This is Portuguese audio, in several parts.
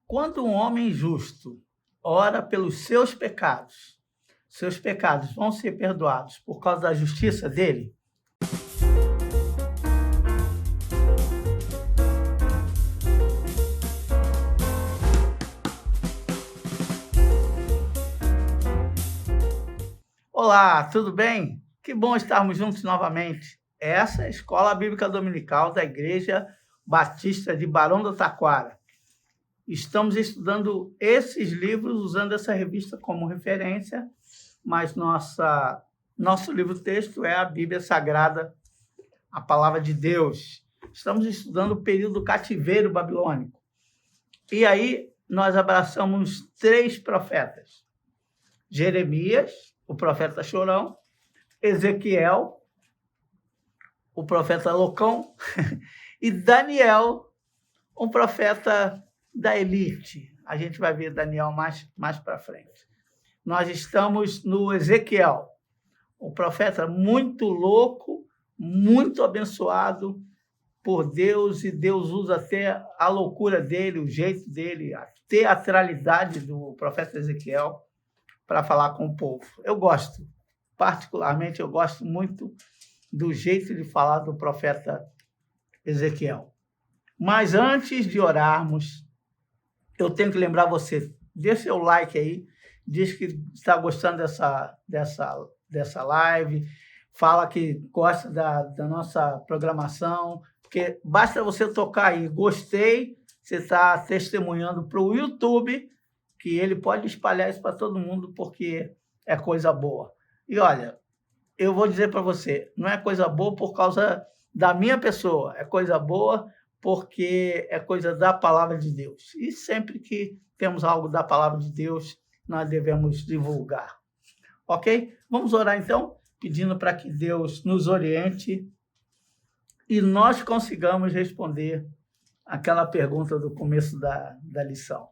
Quando um homem justo ora pelos seus pecados vão ser perdoados por causa da justiça dele? Olá, tudo bem? Que bom estarmos juntos novamente. Essa é a Escola Bíblica Dominical da Igreja Batista de Barão do Taquara. Estamos estudando esses livros usando essa revista como referência, mas nosso livro-texto é a Bíblia Sagrada, a Palavra de Deus. Estamos estudando o período do cativeiro babilônico. E aí nós abraçamos 3 profetas. Jeremias, o profeta chorão, Ezequiel, o profeta loucão, e Daniel, um profeta da elite. A gente vai ver Daniel mais para frente. Nós estamos no Ezequiel, um profeta muito louco, muito abençoado por Deus, e Deus usa até a loucura dele, o jeito dele, a teatralidade do profeta Ezequiel para falar com o povo. Particularmente, eu gosto muito do jeito de falar do profeta Ezequiel. Mas antes de orarmos, eu tenho que lembrar você, deixa seu like aí, diz que está gostando dessa live, fala que gosta da nossa programação, porque basta você tocar aí, gostei, você está testemunhando para o YouTube, que ele pode espalhar isso para todo mundo, porque é coisa boa. E olha, eu vou dizer para você, não é coisa boa por causa da minha pessoa, é coisa boa porque é coisa da palavra de Deus. E sempre que temos algo da palavra de Deus, nós devemos divulgar. Ok? Vamos orar então, pedindo para que Deus nos oriente e nós consigamos responder aquela pergunta do começo da lição.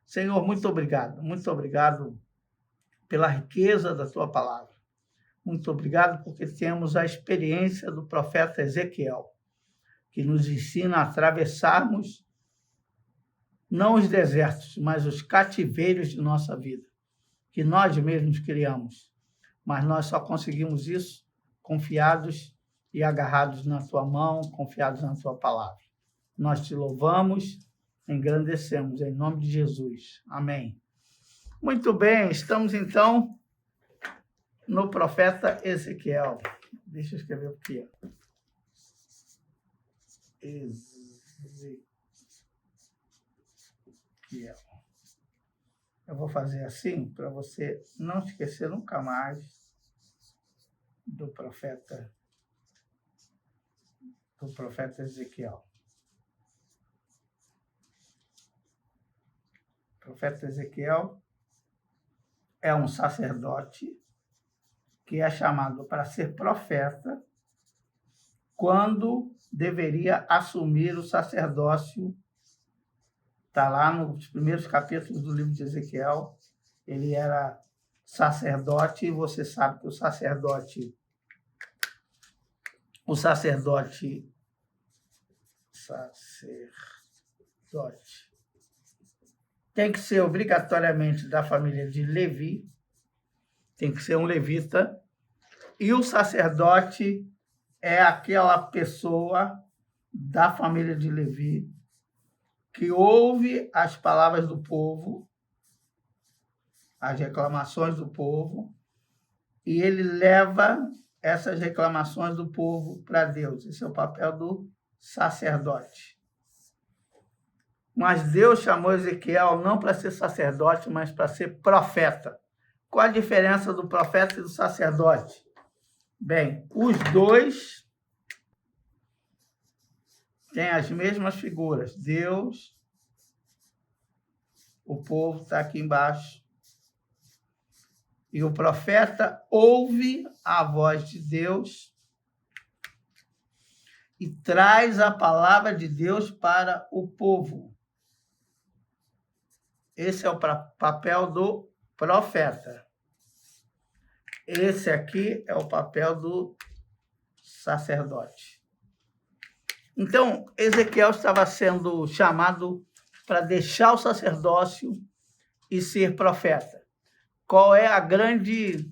Senhor, muito obrigado pela riqueza da tua palavra. Muito obrigado porque temos a experiência do profeta Ezequiel, que nos ensina a atravessarmos não os desertos, mas os cativeiros de nossa vida, que nós mesmos criamos. Mas nós só conseguimos isso confiados e agarrados na tua mão, confiados na tua palavra. Nós te louvamos, engrandecemos em nome de Jesus. Amém. Muito bem, estamos então no profeta Ezequiel. Deixa eu escrever aqui. Ezequiel. Eu vou fazer assim para você não esquecer nunca mais do profeta Ezequiel. O profeta Ezequiel é um sacerdote que é chamado para ser profeta quando deveria assumir o sacerdócio. Está lá nos primeiros capítulos do livro de Ezequiel. Ele era sacerdote, e você sabe que o sacerdote tem que ser obrigatoriamente da família de Levi, tem que ser um levita, e o sacerdote é aquela pessoa da família de Levi que ouve as palavras do povo, as reclamações do povo, e ele leva essas reclamações do povo para Deus. Esse é o papel do sacerdote. Mas Deus chamou Ezequiel não para ser sacerdote, mas para ser profeta. Qual a diferença do profeta e do sacerdote? Bem, os dois têm as mesmas figuras. Deus, o povo está aqui embaixo. E o profeta ouve a voz de Deus e traz a palavra de Deus para o povo. Esse é o papel do profeta. Esse aqui é o papel do sacerdote. Então, Ezequiel estava sendo chamado para deixar o sacerdócio e ser profeta. Qual é a grande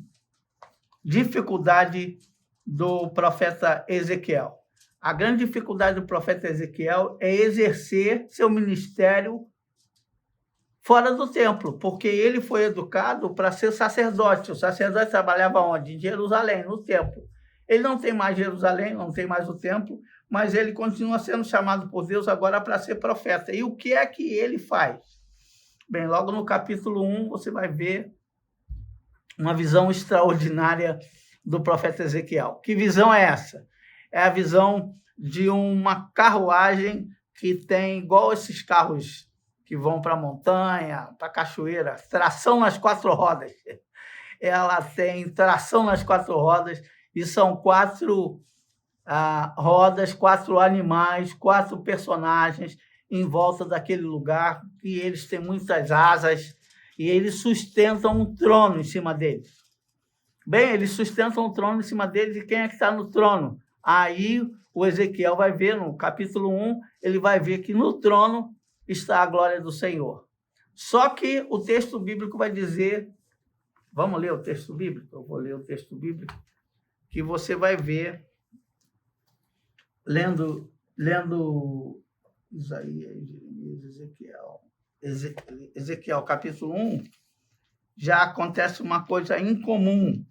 dificuldade do profeta Ezequiel? A grande dificuldade do profeta Ezequiel é exercer seu ministério fora do templo, porque ele foi educado para ser sacerdote. O sacerdote trabalhava onde? Em Jerusalém, no templo. Ele não tem mais Jerusalém, não tem mais o templo, mas ele continua sendo chamado por Deus agora para ser profeta. E o que é que ele faz? Bem, logo no capítulo 1, você vai ver uma visão extraordinária do profeta Ezequiel. Que visão é essa? É a visão de uma carruagem que tem, igual esses carros que vão para a montanha, para a cachoeira, tração nas 4 rodas. Ela tem tração nas 4 rodas e são 4 rodas, 4 animais, 4 personagens em volta daquele lugar, que eles têm muitas asas e eles sustentam um trono em cima deles. Bem, eles sustentam um trono em cima deles e quem é que está no trono? Aí o Ezequiel vai ver, no capítulo 1, ele vai ver que no trono está a glória do Senhor. Só que o texto bíblico vai dizer, vamos ler o texto bíblico? Eu vou ler o texto bíblico, que você vai ver, lendo Isaías, Ezequiel, capítulo 1, já acontece uma coisa incomum.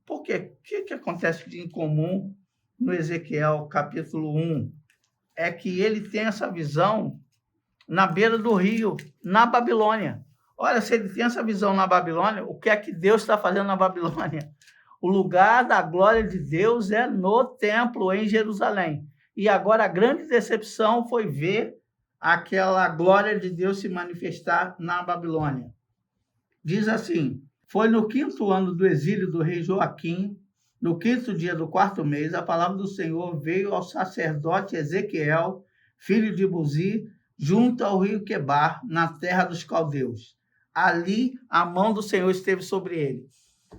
Por quê? O que acontece de incomum no Ezequiel, capítulo 1? É que ele tem essa visão na beira do rio, na Babilônia. Olha, se ele tem essa visão na Babilônia, o que é que Deus está fazendo na Babilônia? O lugar da glória de Deus é no templo, em Jerusalém. E agora a grande decepção foi ver aquela glória de Deus se manifestar na Babilônia. Diz assim: foi no 5º ano do exílio do rei Joaquim, no 5º dia do 4º mês, a palavra do Senhor veio ao sacerdote Ezequiel, filho de Buzi, junto ao rio Quebar, na terra dos caldeus. Ali a mão do Senhor esteve sobre ele.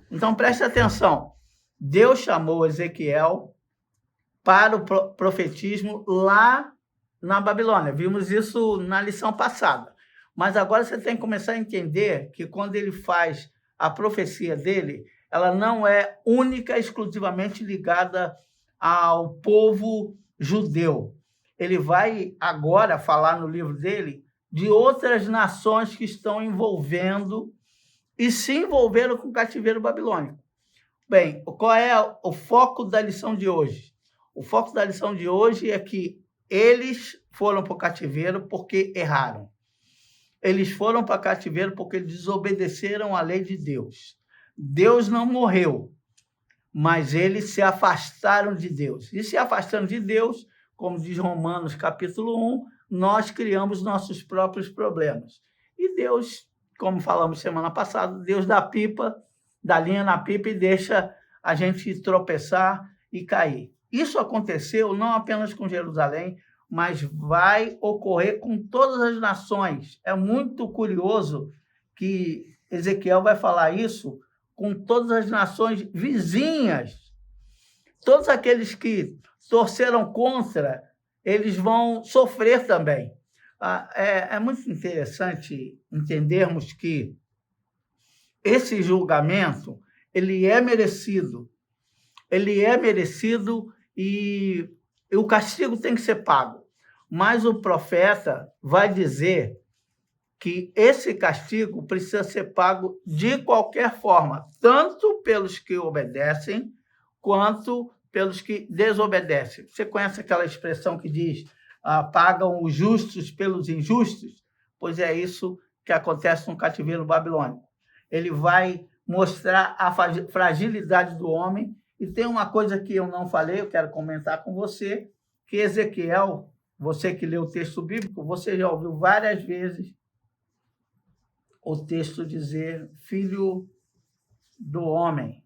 Então preste atenção. Deus chamou Ezequiel para o profetismo lá na Babilônia. Vimos isso na lição passada. Mas agora você tem que começar a entender que quando ele faz a profecia dele, ela não é única e exclusivamente ligada ao povo judeu. Ele vai agora falar no livro dele de outras nações que estão envolvendo e se envolveram com o cativeiro babilônico. Bem, qual é o foco da lição de hoje? O foco da lição de hoje é que eles foram para o cativeiro porque erraram. Eles foram para o cativeiro porque desobedeceram à lei de Deus. Deus não morreu, mas eles se afastaram de Deus. E se afastando de Deus, como diz Romanos capítulo 1, nós criamos nossos próprios problemas. E Deus, como falamos semana passada, Deus dá linha na pipa e deixa a gente tropeçar e cair. Isso aconteceu não apenas com Jerusalém, mas vai ocorrer com todas as nações. É muito curioso que Ezequiel vai falar isso com todas as nações vizinhas. Todos aqueles que torceram contra, eles vão sofrer também. É muito interessante entendermos que esse julgamento, ele é merecido. Ele é merecido e o castigo tem que ser pago. Mas o profeta vai dizer que esse castigo precisa ser pago de qualquer forma, tanto pelos que obedecem, quanto pelos que desobedecem. Você conhece aquela expressão que diz pagam os justos pelos injustos? Pois é isso que acontece no cativeiro babilônico. Ele vai mostrar a fragilidade do homem. E tem uma coisa que eu não falei, eu quero comentar com você, que Ezequiel, você que leu o texto bíblico, você já ouviu várias vezes o texto dizer filho do homem.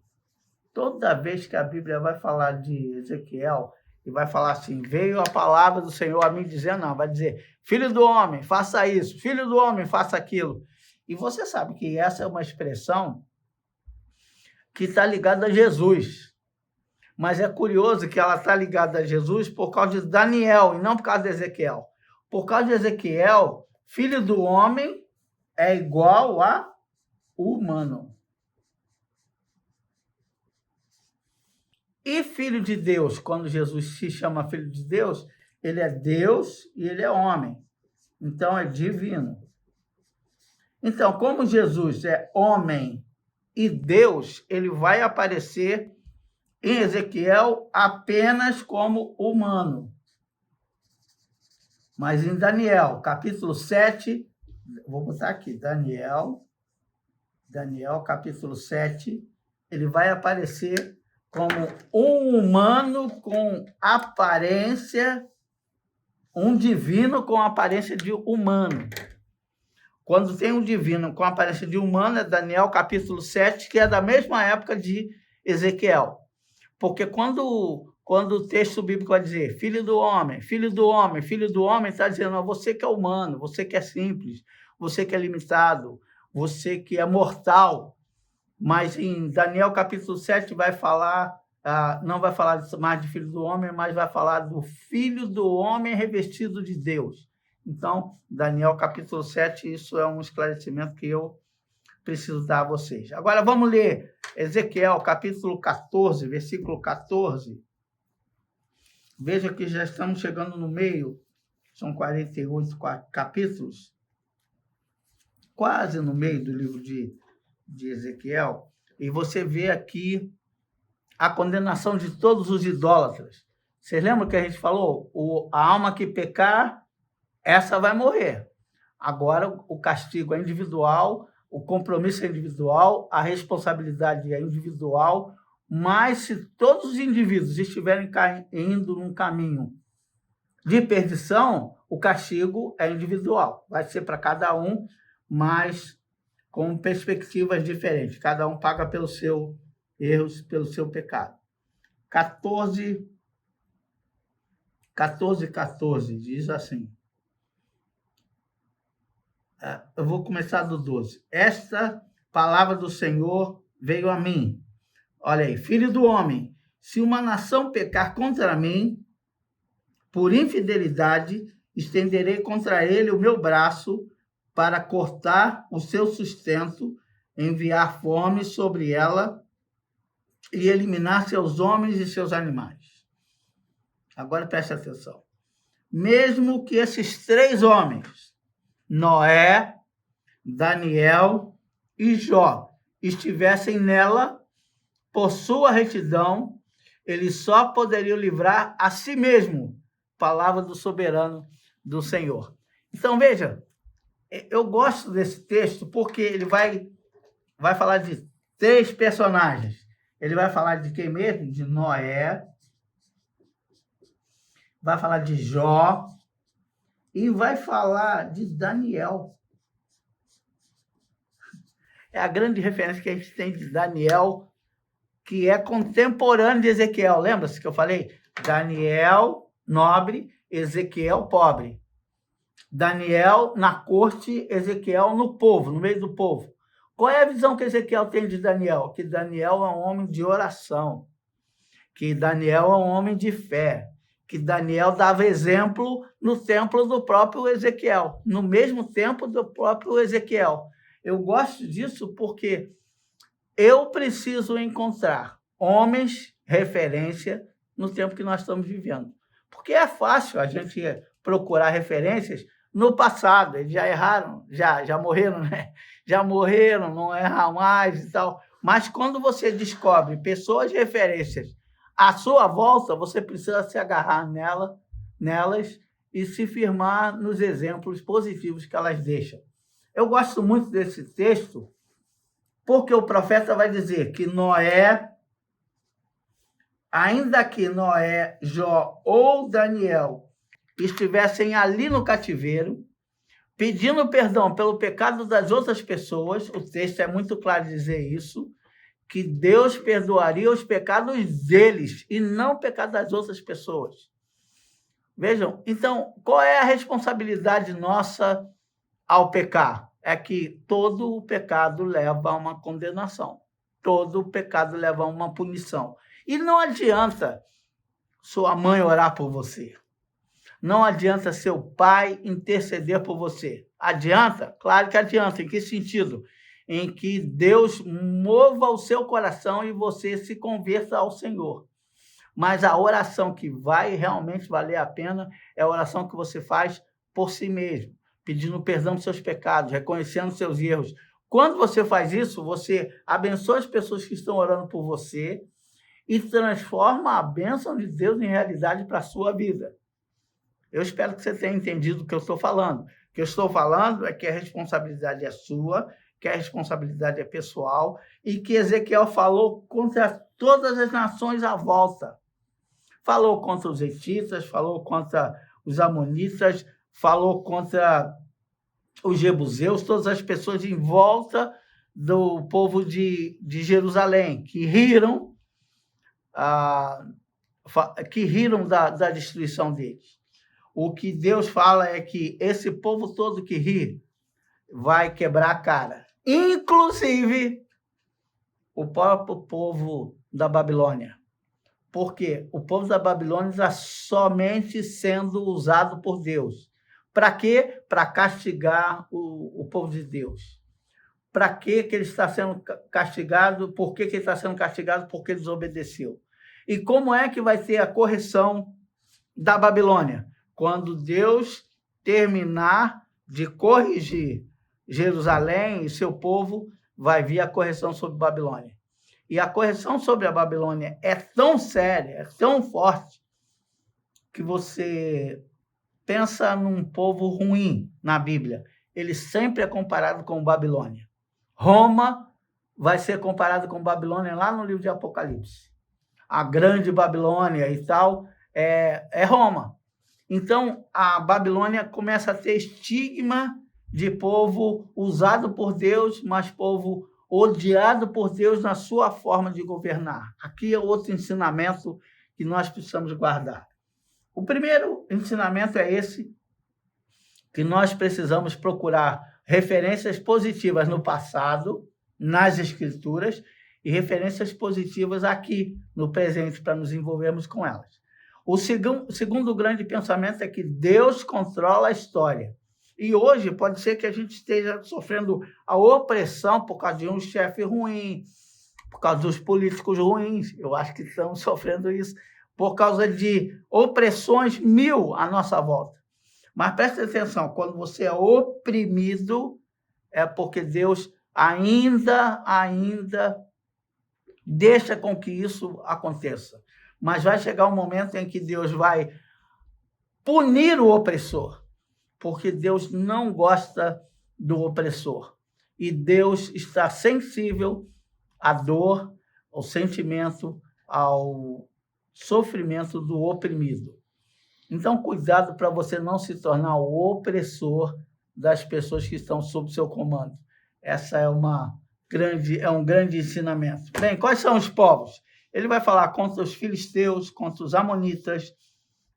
Toda vez que a Bíblia vai falar de Ezequiel, e vai falar assim, veio a palavra do Senhor a mim dizer, não, vai dizer, filho do homem, faça isso, filho do homem, faça aquilo. E você sabe que essa é uma expressão que está ligada a Jesus. Mas é curioso que ela está ligada a Jesus por causa de Daniel e não por causa de Ezequiel. Por causa de Ezequiel, Filho do homem é igual a humano. E filho de Deus, quando Jesus se chama filho de Deus, ele é Deus e ele é homem. Então, é divino. Então, como Jesus é homem e Deus, ele vai aparecer em Ezequiel apenas como humano. Mas em Daniel, capítulo 7, vou botar aqui, Daniel, capítulo 7, ele vai aparecer como um humano com aparência, um divino com aparência de humano. Quando tem um divino com aparência de humano, é Daniel capítulo 7, que é da mesma época de Ezequiel. Porque quando o texto bíblico vai dizer filho do homem, filho do homem, filho do homem, está dizendo você que é humano, você que é simples, você que é limitado, você que é mortal. Mas em Daniel capítulo 7 vai falar, não vai falar mais de filho do homem, mas vai falar do filho do homem revestido de Deus. Então, Daniel capítulo 7, isso é um esclarecimento que eu preciso dar a vocês. Agora vamos ler Ezequiel capítulo 14, versículo 14. Veja que já estamos chegando no meio, são 48 capítulos, quase no meio do livro de Ezequiel, e você vê aqui a condenação de todos os idólatras. Vocês lembram que a gente falou? A alma que pecar, essa vai morrer. Agora o castigo é individual, o compromisso é individual, a responsabilidade é individual, mas se todos os indivíduos estiverem indo num caminho de perdição, o castigo é individual. Vai ser para cada um, mas com perspectivas diferentes. Cada um paga pelo seu erro, pelo seu pecado. 14, diz assim. Eu vou começar do 12. Esta palavra do Senhor veio a mim. Olha aí, filho do homem, se uma nação pecar contra mim, por infidelidade, estenderei contra ele o meu braço para cortar o seu sustento, enviar fome sobre ela e eliminar seus homens e seus animais. Agora preste atenção. Mesmo que esses 3 homens, Noé, Daniel e Jó, estivessem nela, por sua retidão, eles só poderiam livrar a si mesmo, palavra do soberano do Senhor. Então, veja, eu gosto desse texto porque ele vai falar de 3 personagens. Ele vai falar de quem mesmo? De Noé, vai falar de Jó e vai falar de Daniel. É a grande referência que a gente tem de Daniel, que é contemporâneo de Ezequiel. Lembra-se que eu falei? Daniel, nobre, Ezequiel, pobre. Daniel na corte, Ezequiel no povo, no meio do povo. Qual é a visão que Ezequiel tem de Daniel? Que Daniel é um homem de oração, que Daniel é um homem de fé, que Daniel dava exemplo no templo do próprio Ezequiel, no mesmo templo do próprio Ezequiel. Eu gosto disso porque eu preciso encontrar homens referência no tempo que nós estamos vivendo. Porque é fácil a gente procurar referências no passado. Eles já erraram, já morreram, né? Já morreram, não erram mais e tal. Mas quando você descobre pessoas referências à sua volta, você precisa se agarrar nelas e se firmar nos exemplos positivos que elas deixam. Eu gosto muito desse texto porque o profeta vai dizer que Noé, ainda que Noé, Jó ou Daniel estivessem ali no cativeiro, pedindo perdão pelo pecado das outras pessoas, o texto é muito claro dizer isso, que Deus perdoaria os pecados deles e não o pecado das outras pessoas. Vejam, então, qual é a responsabilidade nossa ao pecar? É que todo o pecado leva a uma condenação. Todo o pecado leva a uma punição. E não adianta sua mãe orar por você. não adianta seu pai interceder por você. Adianta? Claro que adianta. Em que sentido? Em que Deus mova o seu coração e você se converta ao Senhor. Mas a oração que vai realmente valer a pena é a oração que você faz por si mesmo, pedindo perdão dos seus pecados, reconhecendo seus erros. Quando você faz isso, você abençoa as pessoas que estão orando por você e transforma a bênção de Deus em realidade para a sua vida. Eu espero que você tenha entendido o que eu estou falando. O que eu estou falando é que a responsabilidade é sua, que a responsabilidade é pessoal e que Ezequiel falou contra todas as nações à volta. Falou contra os hetitas, falou contra os amonitas, falou contra os jebuseus, todas as pessoas em volta do povo de Jerusalém, que riram, da destruição deles. O que Deus fala é que esse povo todo que ri vai quebrar a cara. Inclusive o próprio povo da Babilônia. Porque o povo da Babilônia está somente sendo usado por Deus. Para quê? Para castigar o povo de Deus. Para que ele está sendo castigado? Por que ele está sendo castigado? Porque desobedeceu. E como é que vai ter a correção da Babilônia? Quando Deus terminar de corrigir Jerusalém e seu povo, vai vir a correção sobre a Babilônia. E a correção sobre a Babilônia é tão séria, é tão forte, que você pensa num povo ruim na Bíblia. Ele sempre é comparado com Babilônia. Roma vai ser comparado com Babilônia lá no livro de Apocalipse. A grande Babilônia e tal é Roma. Então, a Babilônia começa a ter estigma de povo usado por Deus, mas povo odiado por Deus na sua forma de governar. Aqui é outro ensinamento que nós precisamos guardar. O primeiro ensinamento é esse, que nós precisamos procurar referências positivas no passado, nas Escrituras, e referências positivas aqui no presente, para nos envolvermos com elas. O segundo grande pensamento é que Deus controla a história. E hoje pode ser que a gente esteja sofrendo a opressão por causa de um chefe ruim, por causa dos políticos ruins. Eu acho que estamos sofrendo isso por causa de opressões mil à nossa volta. Mas preste atenção, quando você é oprimido, é porque Deus ainda deixa com que isso aconteça. Mas vai chegar um momento em que Deus vai punir o opressor, porque Deus não gosta do opressor. E Deus está sensível à dor, ao sentimento, ao sofrimento do oprimido. Então, cuidado para você não se tornar o opressor das pessoas que estão sob seu comando. Essa é um grande ensinamento. Bem, quais são os povos? Ele vai falar contra os filisteus, contra os amonitas,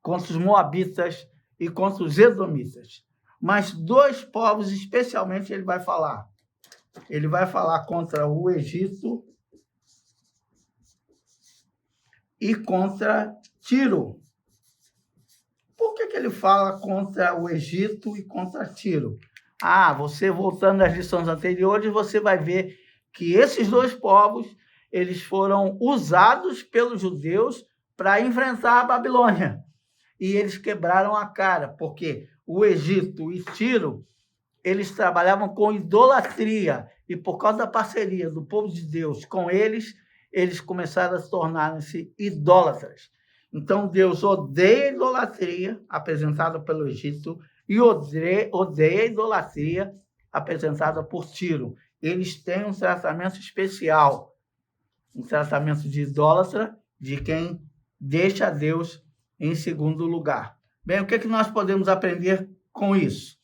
contra os moabitas e contra os edomitas. Mas dois povos especialmente ele vai falar. Ele vai falar contra o Egito e contra Tiro. Por que ele fala contra o Egito e contra Tiro? Você voltando às lições anteriores, você vai ver que esses dois povos eles foram usados pelos judeus para enfrentar a Babilônia. E eles quebraram a cara, porque o Egito e Tiro, eles trabalhavam com idolatria. E por causa da parceria do povo de Deus com eles, eles começaram a se tornarem-se idólatras. Então, Deus odeia a idolatria apresentada pelo Egito e odeia a idolatria apresentada por Tiro. Eles têm um tratamento especial, um tratamento de idólatra, de quem deixa Deus em segundo lugar. Bem, o que nós podemos aprender com isso?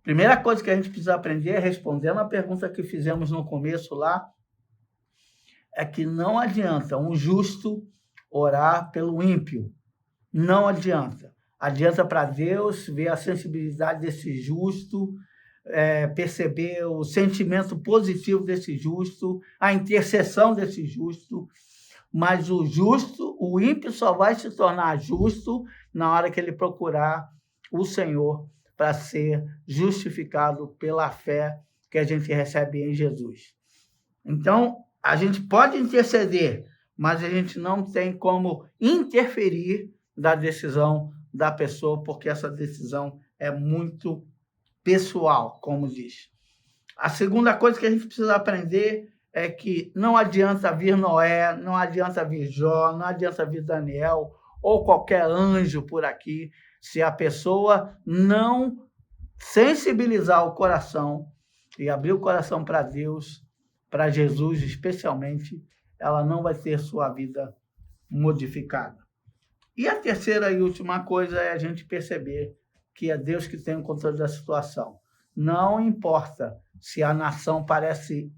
Primeira coisa que a gente precisa aprender é respondendo a pergunta que fizemos no começo lá, é que não adianta um justo orar pelo ímpio. Não adianta. Adianta para Deus ver a sensibilidade desse justo, perceber o sentimento positivo desse justo, a intercessão desse justo, mas o ímpio só vai se tornar justo na hora que ele procurar o Senhor para ser justificado pela fé que a gente recebe em Jesus. Então, a gente pode interceder, mas a gente não tem como interferir na decisão da pessoa, porque essa decisão é muito pessoal, como diz. A segunda coisa que a gente precisa aprender é que não adianta vir Noé, não adianta vir Jó, não adianta vir Daniel ou qualquer anjo por aqui, se a pessoa não sensibilizar o coração e abrir o coração para Deus, para Jesus especialmente, ela não vai ter sua vida modificada. E a terceira e última coisa é a gente perceber que é Deus que tem o controle da situação. Não importa se a nação parece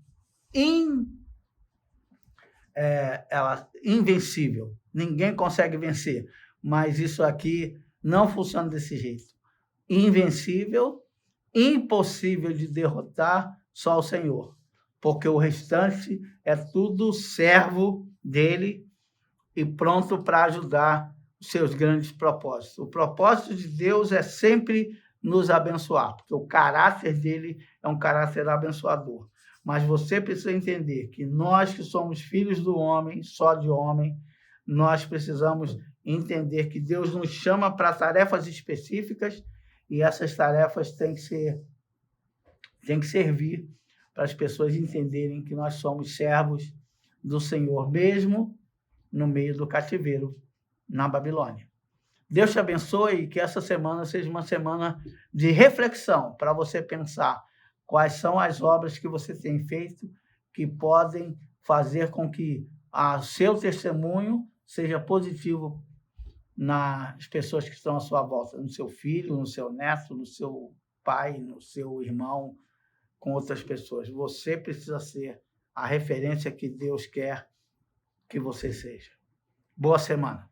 invencível, ninguém consegue vencer, mas isso aqui não funciona desse jeito. Invencível, impossível de derrotar, só o Senhor, porque o restante é tudo servo dele e pronto para ajudar os seus grandes propósitos. O propósito de Deus é sempre nos abençoar, porque o caráter dele é um caráter abençoador. Mas você precisa entender que nós que somos filhos do homem, só de homem, nós precisamos entender que Deus nos chama para tarefas específicas e essas tarefas têm que servir para as pessoas entenderem que nós somos servos do Senhor, mesmo no meio do cativeiro na Babilônia. Deus te abençoe e que essa semana seja uma semana de reflexão para você pensar quais são as obras que você tem feito que podem fazer com que o seu testemunho seja positivo nas pessoas que estão à sua volta, no seu filho, no seu neto, no seu pai, no seu irmão, com outras pessoas. Você precisa ser a referência que Deus quer que você seja. Boa semana.